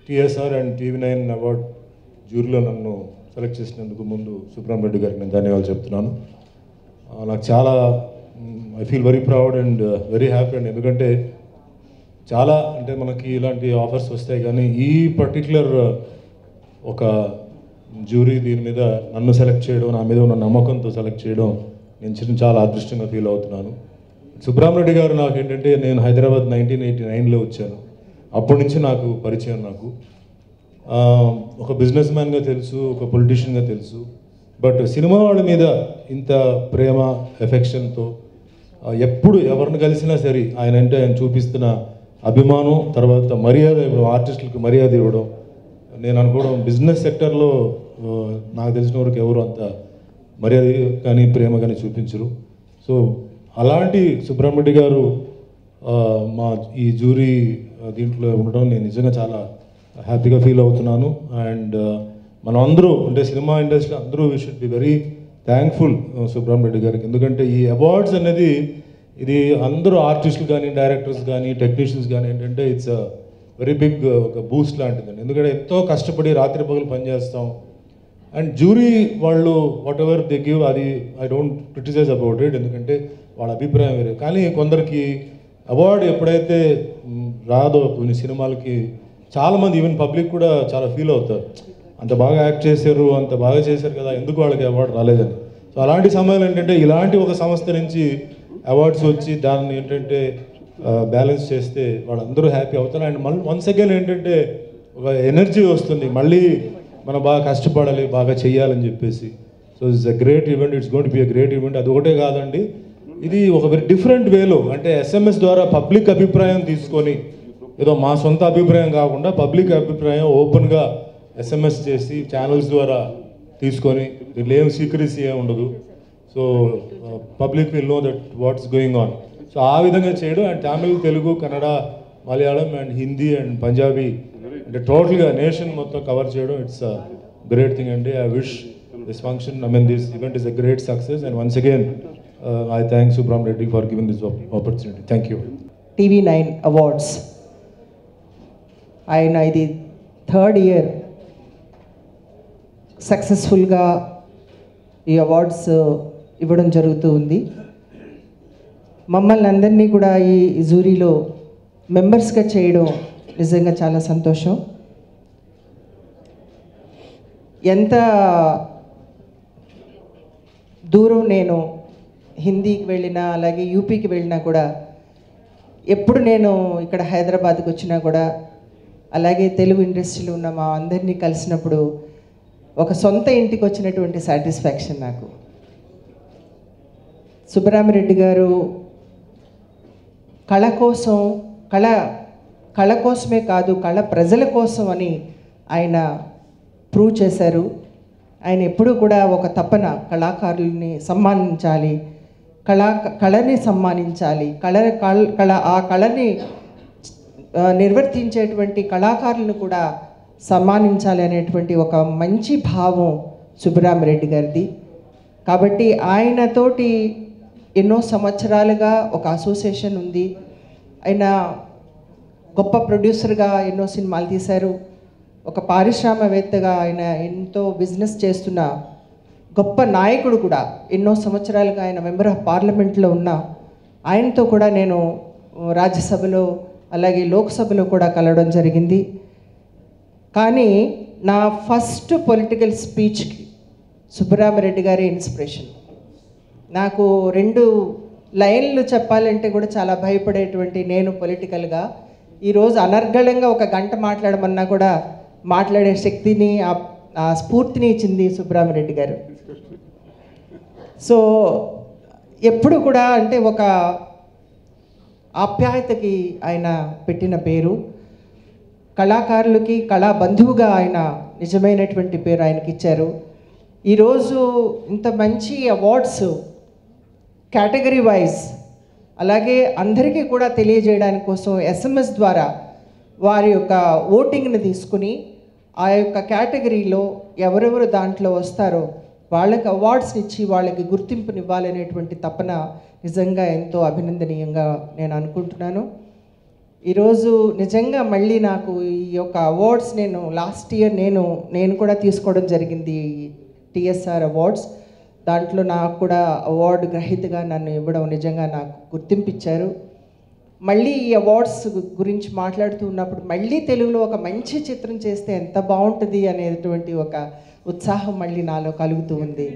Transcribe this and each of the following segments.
TSR and TV9 award జ్యూరీలో నన్ను select చేసినందుకు ముందు సుబ్రహ్మరెడ్డి గారికి నేను ధన్యవాదాలు చెప్తున్నాను. నాకు చాలా I feel very proud and very happy and ఎందుకంటే చాలా అంటే మనకి ఇలాంటి ఆఫర్స్ వస్తాయి కానీ ఈ పర్టిక్యులర్ ఒక జ్యూరీ దీని మీద నన్ను సెలెక్ట్ చేయడం, నా మీద ఉన్న నమ్మకంతో సెలెక్ట్ చేయడం నేను చాలా అదృష్టంగా ఫీల్ అవుతున్నాను. సుబ్రహ్మరెడ్డి గారు నాకు ఏంటంటే నేను హైదరాబాద్ 1989లో వచ్చాను. అప్పటి నుంచి నాకు పరిచయం. నాకు ఒక బిజినెస్ మ్యాన్గా తెలుసు, ఒక పొలిటీషియన్గా తెలుసు. బట్ సినిమా వాళ్ళ మీద ఇంత ప్రేమ ఎఫెక్షన్తో ఎప్పుడు ఎవరిని కలిసినా సరే ఆయన అంటే ఆయన చూపిస్తున్న అభిమానం, తర్వాత మర్యాద ఇవ్వడం, ఆర్టిస్టులకు మర్యాద ఇవ్వడం, నేను అనుకోవడం బిజినెస్ సెక్టర్లో నాకు తెలిసిన వరకు ఎవరు అంత మర్యాద కానీ ప్రేమ కానీ చూపించరు. సో అలాంటి సుబ్రహ్మరెడ్డి గారు మా ఈ జ్యూరీ దీంట్లో ఉండడం నేను నిజంగా చాలా హ్యాపీగా ఫీల్ అవుతున్నాను. అండ్ మనం అందరూ అంటే సినిమా ఇండస్ట్రీ అందరూ we should be very thankful Subrahma Reddy గారికి. ఎందుకంటే ఈ అవార్డ్స్ అనేది ఇది అందరూ ఆర్టిస్టులు కానీ, డైరెక్టర్స్ కానీ, టెక్నీషియన్స్ కానీ ఏంటంటే ఇట్స్ వెరీ బిగ్ ఒక బూస్ట్ లాంటిదండి. ఎందుకంటే ఎంతో కష్టపడి రాత్రి పగలు పనిచేస్తాం. అండ్ జ్యూరీ వాళ్ళు వాట్ ఎవర్ దే గివ్ అది I don't criticize about it, ఎందుకంటే వాళ్ళ అభిప్రాయం వేరే. కానీ కొందరికి అవార్డు ఎప్పుడైతే రాదో కొన్ని సినిమాలకి చాలామంది ఈవెన్ పబ్లిక్ కూడా చాలా ఫీల్ అవుతారు, అంత బాగా యాక్ట్ చేశారు, అంత బాగా చేశారు కదా, ఎందుకు వాళ్ళకి అవార్డు రాలేదని. సో అలాంటి సమయాలు ఏంటంటే ఇలాంటి ఒక సంస్థ నుంచి అవార్డ్స్ వచ్చి దాన్ని ఏంటంటే బ్యాలెన్స్ చేస్తే వాళ్ళందరూ హ్యాపీ అవుతారు. అండ్ మళ్ళీ వన్స్ అగైన్ ఏంటంటే ఒక ఎనర్జీ వస్తుంది, మళ్ళీ మనం బాగా కష్టపడాలి, బాగా చెయ్యాలని చెప్పేసి. So it's a great event, it's going to be a great event. అది ఒకటే కాదండి, ఇది ఒక వెరీ డిఫరెంట్ వేలో అంటే ఎస్ఎంఎస్ ద్వారా పబ్లిక్ అభిప్రాయం తీసుకొని, ఏదో మా సొంత అభిప్రాయం కాకుండా పబ్లిక్ అభిప్రాయం ఓపెన్గా ఎస్ఎంఎస్ చేసి ఛానల్స్ ద్వారా తీసుకొని దీంట్లో ఏం సీక్రెసీ ఏమి ఉండదు. So public will know that what's going on. So ఆ విధంగా చేయడం and Tamil, Telugu, Kannada, Malayalam and Hindi and Punjabi అంటే టోటల్గా నేషన్ మొత్తం కవర్ చేయడం ఇట్స్ అ గ్రేట్ థింగ్ అండి. I wish this function, I mean this event is a great success and once again I thank Subramreddy for giving this opportunity. Thank you. TV9 Awards. ఆయన ఇది 3rd year సక్సెస్ఫుల్గా ఈ awards ఇవ్వడం జరుగుతూ ఉంది. మమ్మల్ని అందరినీ కూడా ఈ జ్యూరీలో మెంబర్స్గా చేయడం నిజంగా చాలా సంతోషం. ఎంత దూరం నేను హిందీకి వెళ్ళినా అలాగే యూపీకి వెళ్ళినా కూడా, ఎప్పుడు నేను ఇక్కడ హైదరాబాద్కి వచ్చినా కూడా, అలాగే తెలుగు ఇండస్ట్రీలో ఉన్న మా అందరినీ కలిసినప్పుడు ఒక సొంత ఇంటికి వచ్చినటువంటి సాటిస్ఫాక్షన్ నాకు. సుబ్బరామిరెడ్డి గారు కళ కోసం, కళ కోసమే కాదు కళ ప్రజల కోసం అని ఆయన ప్రూవ్ చేశారు. ఆయన ఎప్పుడూ కూడా ఒక తపన కళాకారుల్ని సన్మానించాలి, కళని సన్మానించాలి, ఆ కళని నిర్వర్తించేటువంటి కళాకారులను కూడా సన్మానించాలి అనేటువంటి ఒక మంచి భావం సుబ్బరామిరెడ్డి గారిది. కాబట్టి ఆయనతోటి ఎన్నో సంవత్సరాలుగా ఒక అసోసియేషన్ ఉంది. ఆయన గొప్ప ప్రొడ్యూసర్గా ఎన్నో సినిమాలు తీశారు. ఒక పారిశ్రామికవేత్తగా ఆయన ఎంతో బిజినెస్ చేస్తున్న గొప్ప నాయకుడు కూడా. ఎన్నో సంవత్సరాలుగా ఆయన మెంబర్ ఆఫ్ పార్లమెంట్లో ఉన్న ఆయనతో కూడా నేను రాజ్యసభలో అలాగే లోక్సభలో కూడా కలవడం జరిగింది. కానీ నా ఫస్ట్ పొలిటికల్ స్పీచ్కి సుబ్బరామిరెడ్డి గారి ఇన్స్పిరేషన్. నాకు 2 లైన్లు చెప్పాలంటే కూడా చాలా భయపడేటువంటి నేను పొలిటికల్గా ఈరోజు అనర్గళంగా ఒక గంట మాట్లాడమన్నా కూడా మాట్లాడే శక్తిని, ఆ స్ఫూర్తిని ఇచ్చింది సుబ్బరామిరెడ్డి గారు. సో ఎప్పుడు కూడా అంటే ఒక ఆప్యాయతకి ఆయన పెట్టిన పేరు, కళాకారులకి కళా బంధువుగా ఆయన నిజమైనటువంటి పేరు ఆయనకి ఇచ్చారు. ఈరోజు ఇంత మంచి అవార్డ్స్ కేటగిరీ వైజ్ అలాగే అందరికీ కూడా తెలియజేయడానికి కోసం ఎస్ఎంఎస్ ద్వారా వారి యొక్క ఓటింగ్ని తీసుకుని ఆ యొక్క కేటగిరీలో ఎవరెవరు దాంట్లో వస్తారో వాళ్ళకి అవార్డ్స్ని ఇచ్చి వాళ్ళకి గుర్తింపునివ్వాలనేటువంటి తపన నిజంగా ఎంతో అభినందనీయంగా నేను అనుకుంటున్నాను. ఈరోజు నిజంగా మళ్ళీ నాకు ఈ యొక్క అవార్డ్స్ నేను లాస్ట్ ఇయర్ నేను కూడా తీసుకోవడం జరిగింది టీఎస్ఆర్ అవార్డ్స్. దాంట్లో నాకు కూడా అవార్డు గ్రహీతగా నన్ను ఇవ్వడం నిజంగా నాకు గుర్తింపిచ్చారు. మళ్ళీ ఈ అవార్డ్స్ గురించి మాట్లాడుతూ ఉన్నప్పుడు మళ్ళీ తెలుగులో ఒక మంచి చిత్రం చేస్తే ఎంత బాగుంటుంది అనేటువంటి ఒక ఉత్సాహం మళ్ళీ నాలో కలుగుతూ ఉంది.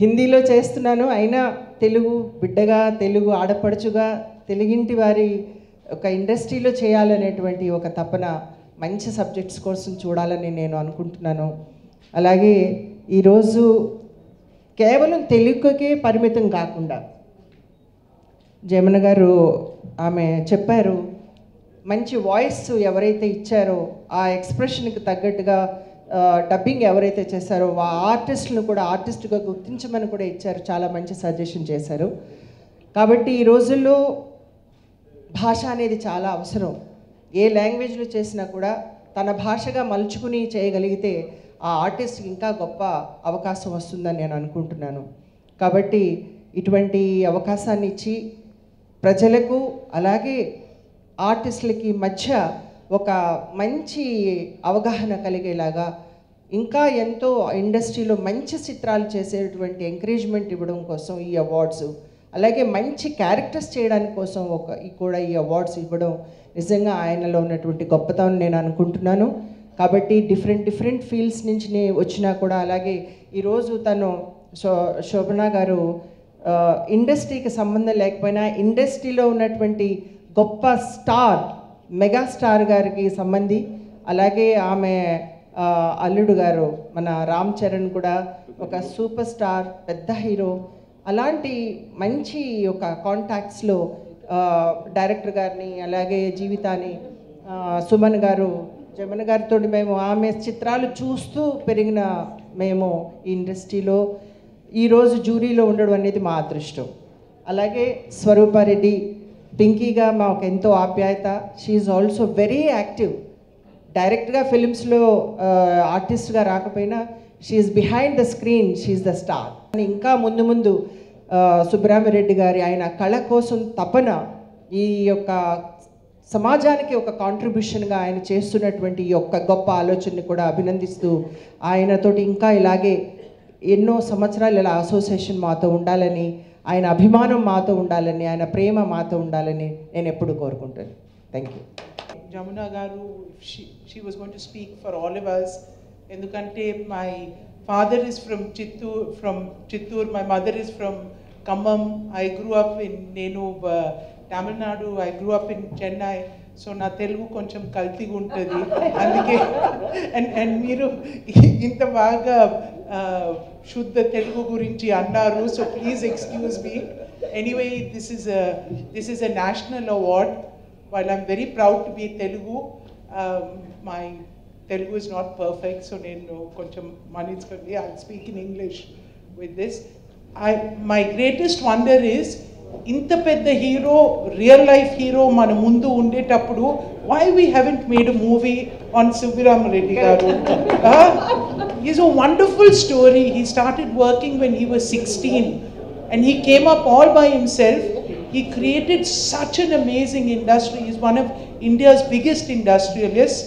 హిందీలో చేస్తున్నాను, అయినా తెలుగు బిడ్డగా, తెలుగు ఆడపడుచుగా, తెలుగింటి వారి ఒక ఇండస్ట్రీలో చేయాలనేటువంటి ఒక తపన, మంచి సబ్జెక్ట్స్ కోసం చూడాలని నేను అనుకుంటున్నాను. అలాగే ఈరోజు కేవలం తెలుగుకే పరిమితం కాకుండా జమున గారు ఆమె చెప్పారు, మంచి వాయిస్ ఎవరైతే ఇచ్చారో ఆ ఎక్స్ప్రెషన్కి తగ్గట్టుగా డబ్బింగ్ ఎవరైతే చేశారో ఆ ఆర్టిస్టులను కూడా ఆర్టిస్ట్గా గుర్తించమని కూడా ఇచ్చారు. చాలా మంచి సజెషన్ చేశారు. కాబట్టి ఈ రోజుల్లో భాష అనేది చాలా అవసరం. ఏ లాంగ్వేజ్లో చేసినా కూడా తన భాషగా మలుచుకుని చేయగలిగితే ఆ ఆర్టిస్ట్కి ఇంకా గొప్ప అవకాశం వస్తుందని నేను అనుకుంటున్నాను. కాబట్టి ఇటువంటి అవకాశాన్ని ఇచ్చి ప్రజలకు అలాగే ఆర్టిస్టులకి మధ్య ఒక మంచి అవగాహన కలిగేలాగా ఇంకా ఎంతో ఇండస్ట్రీలో మంచి చిత్రాలు చేసేటువంటి ఎంకరేజ్మెంట్ ఇవ్వడం కోసం ఈ అవార్డ్స్, అలాగే మంచి క్యారెక్టర్స్ చేయడానికి కోసం కూడా ఈ అవార్డ్స్ ఇవ్వడం నిజంగా ఆయనలో ఉన్నటువంటి గొప్పతనం నేను అనుకుంటున్నాను. కాబట్టి డిఫరెంట్ ఫీల్డ్స్ నుంచి వచ్చినా కూడా, అలాగే ఈరోజు తను శోభనా గారు ఇండస్ట్రీకి సంబంధం లేకపోయినా ఇండస్ట్రీలో ఉన్నటువంటి గొప్ప స్టార్, మెగా స్టార్ గారికి సంబంధి, అలాగే ఆమె అల్లుడు గారు మన రామ్ చరణ్ కూడా ఒక సూపర్ స్టార్, పెద్ద హీరో. అలాంటి మంచి ఒక కాంటాక్ట్స్లో డైరెక్టర్ గారిని, అలాగే జీవితాన్ని, సుమన్ గారు, జమున గారితో మేము ఆమె చిత్రాలు చూస్తూ పెరిగిన మేము ఈ ఇండస్ట్రీలో ఈరోజు జ్యూరీలో ఉండడం అనేది మా అదృష్టం. అలాగే స్వరూపారెడ్డి పింకీగా మాకు ఎంతో ఆప్యాయత. She also very active. డైరెక్ట్గా ఫిలిమ్స్లో ఆర్టిస్ట్గా రాకపోయినా she behind the screen, she the star. ఇంకా ముందు సుబ్రహ్మరెడ్డి గారి ఆయన కళ కోసం తపన, ఈ యొక్క సమాజానికి ఒక కాంట్రిబ్యూషన్గా ఆయన చేస్తున్నటువంటి ఈ యొక్క గొప్ప ఆలోచనని కూడా అభినందిస్తూ, ఆయనతోటి ఇంకా ఇలాగే ఎన్నో సంవత్సరాలు ఇలా అసోసియేషన్ మాతో ఉండాలని, ఆయన అభిమానం మాతో ఉండాలని, ఆయన ప్రేమ మాతో ఉండాలని నేను ఎప్పుడు కోరుకుంటాను. Thank you. Jamuna garu, she was going to speak for all of us. Endukante my father is from Chittoor, my mother is from Khammam. I grew up in Tamil Nadu. I grew up in Chennai. So na Telugu koncham kaltiga untadi. Andike and meeru inta baga shuddha Telugu gurinchi annaru. So please excuse me. Anyway, this is a national award. While I'm very proud to be Telugu, my Telugu is not perfect, so nenu koncham manitsukondi. I'll speak in English with this. My greatest wonder is, inta pedda hero, real life hero mana mundu undetappudu, why we haven't made a movie on Subbaraman garu? He's a wonderful story. He started working when he was 16 and he came up all by himself. He created such an amazing industry. He's one of India's biggest industrialists.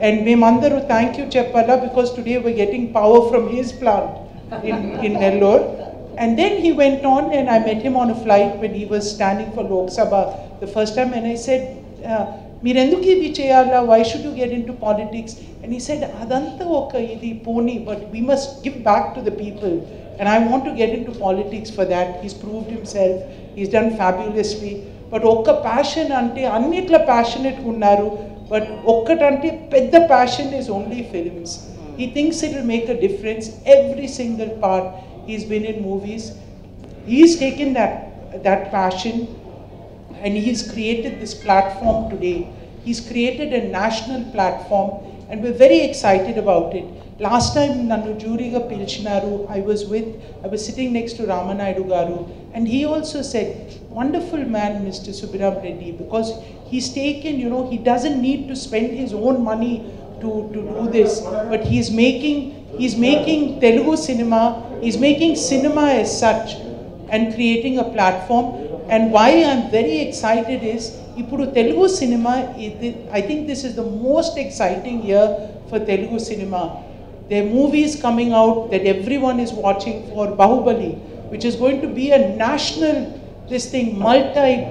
And memandaru thank you Cheppala, because today we're getting power from his plant in Nellore. And then he went on, and I met him on a flight when he was standing for Lok Sabha the first time, and I said, Mirenduki Vichayala, why should you get into politics? And he said, Adanta oka idi poni, but we must give back to the people. And I want to get into politics for that. He's proved himself. He's done fabulously. But okka passion ante annitla passionate unnaru. But okkatante pedda passion is only films. He thinks it will make a difference. Every single part. He's been in movies. He's taken that passion and he's created this platform today. He's created a national platform and we're very excited about it. Last time nannu juryga pilchinaru, I was sitting next to Ramanaidu garu, and he also said, wonderful man Mr. Subbaraman Reddy, because he's taken, he doesn't need to spend his own money to do this, but he's making Telugu cinema, he's making cinema as such and creating a platform. And why I'm very excited is, ఇప్పుడు Telugu cinema, I think this is the most exciting year for Telugu cinema. There are movies coming out that everyone is watching for. Bahubali, which is going to be a national, this thing,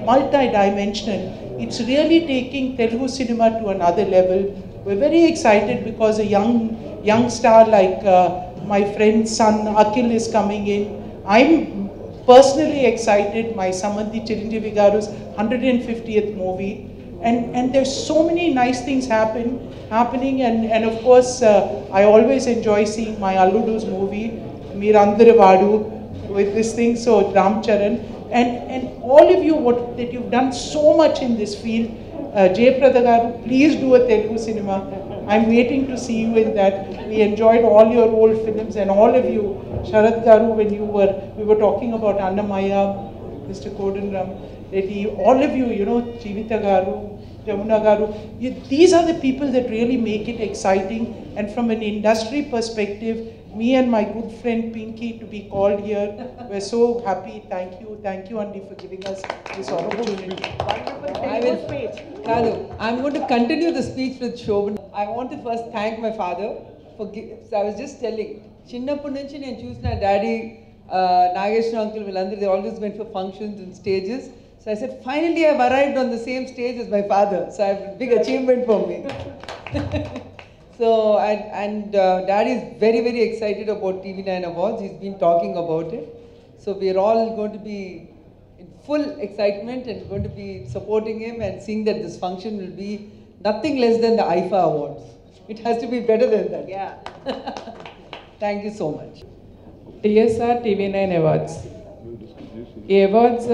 multi-dimensional. It's really taking Telugu cinema to another level. We're very excited because a young star like my friend's son Akhil is coming in. I'm personally excited. My Samanthi Chiranjeevi Garu's 150th movie. And there's so many nice things happening, and of course I always enjoy seeing my Alludu's movie Meerandare Vaadu with this thing, so Ram Charan, and all of you, that you've done so much in this field. Jayaprada Garu, please do a Telugu cinema. I'm waiting to see you in that. We enjoyed all your old films, and all of you, Sharad Garu, when we were talking about Annamaya, Mr. Kodanram Reddy, all of you, you know, Jeevita Garu, Jamuna Garu, these are the people that really make it exciting. And from an industry perspective, me and my good friend Pinky to be called here, we're so happy. Thank you Andy for giving us this opportunity. I'm going to continue the speech with Shobhan. I want to first thank my father for so I was just telling, చిన్నప్పటి నుంచి నేను చూసిన daddy Nageswara uncle వీళ్ళందరూ they always went for functions and stages. So I said, finally I've arrived on the same stage as my father. So I have a big achievement for me. So, Daddy is very, very excited about TV9 Awards. He's been talking about it. So we are all going to be in full excitement and going to be supporting him and seeing that this function will be nothing less than the IFA Awards. It has to be better than that. Yeah. Thank you so much. TSR TV9 Awards. ఈ awards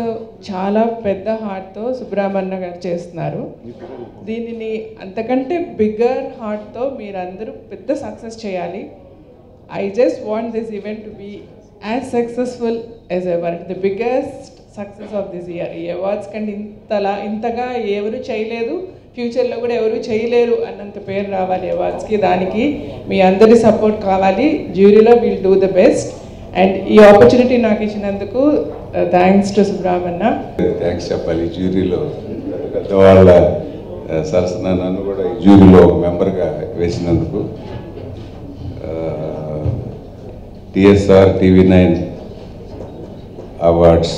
చాలా పెద్ద హార్ట్తో సుబ్రహ్మణ్య గారు చేస్తున్నారు. దీనిని అంతకంటే bigger హార్ట్తో మీరందరూ పెద్ద success చేయాలి. I just want this event to be as successful as ever. The biggest success of this year. ఈ అవార్డ్స్ కంటే ఇంతగా ఎవరు చేయలేదు, ఫ్యూచర్లో కూడా ఎవరు చేయలేరు అన్నంత పేరు రావాలి అవార్డ్స్కి. దానికి మీ అందరి సపోర్ట్ కావాలి. జ్యూరీలో will do the best. And ఈ ఆపర్చునిటీ నాకు ఇచ్చినందుకు థ్యాంక్స్ టు సుబ్రహ్మణ్య. థ్యాంక్స్ చెప్పాలి. జ్యూరీలో పెద్దవాళ్ళ సరసన నన్ను కూడా ఈ జ్యూరీలో ఒక మెంబర్గా వేసినందుకు. TSR TV9 awards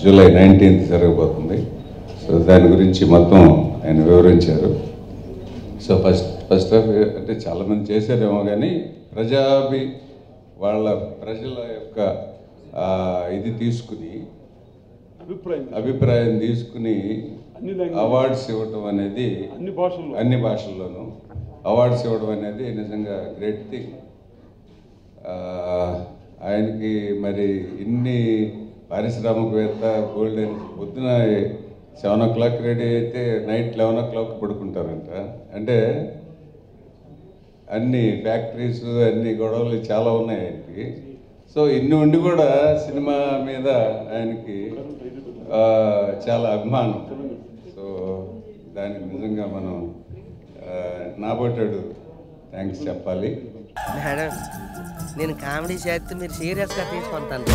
July 19th జరగబోతుంది. సో దాని గురించి మొత్తం ఆయన వివరించారు. సో ఫస్ట్ ఆఫ్ అంటే చాలామంది చేశారేమో కానీ ప్రజల యొక్క ఇది తీసుకుని అభిప్రాయం తీసుకుని అవార్డ్స్ ఇవ్వటం అనేది అన్ని భాషల్లోనూ అవార్డ్స్ ఇవ్వడం అనేది నిజంగా గ్రేట్ థింగ్. ఆయనకి మరి ఇన్ని పారిశ్రామికవేత్త గోల్డెన్ పొద్దున 7 o'clock రెడీ అయితే నైట్ 11 o'clock పడుకుంటారంట. అంటే అన్ని ఫ్యాక్టరీస్ అన్ని గొడవలు చాలా ఉన్నాయి ఆయనకి. సో ఇన్ని ఉండి కూడా సినిమా మీద ఆయనకి చాలా అభిమానం. సో దానికి నిజంగా మనం నాబోటాడు థ్యాంక్స్ చెప్పాలి. మేడం, నేను కామెడీ చేస్తే మీరు సీరియస్గా తీసుకుంటాను.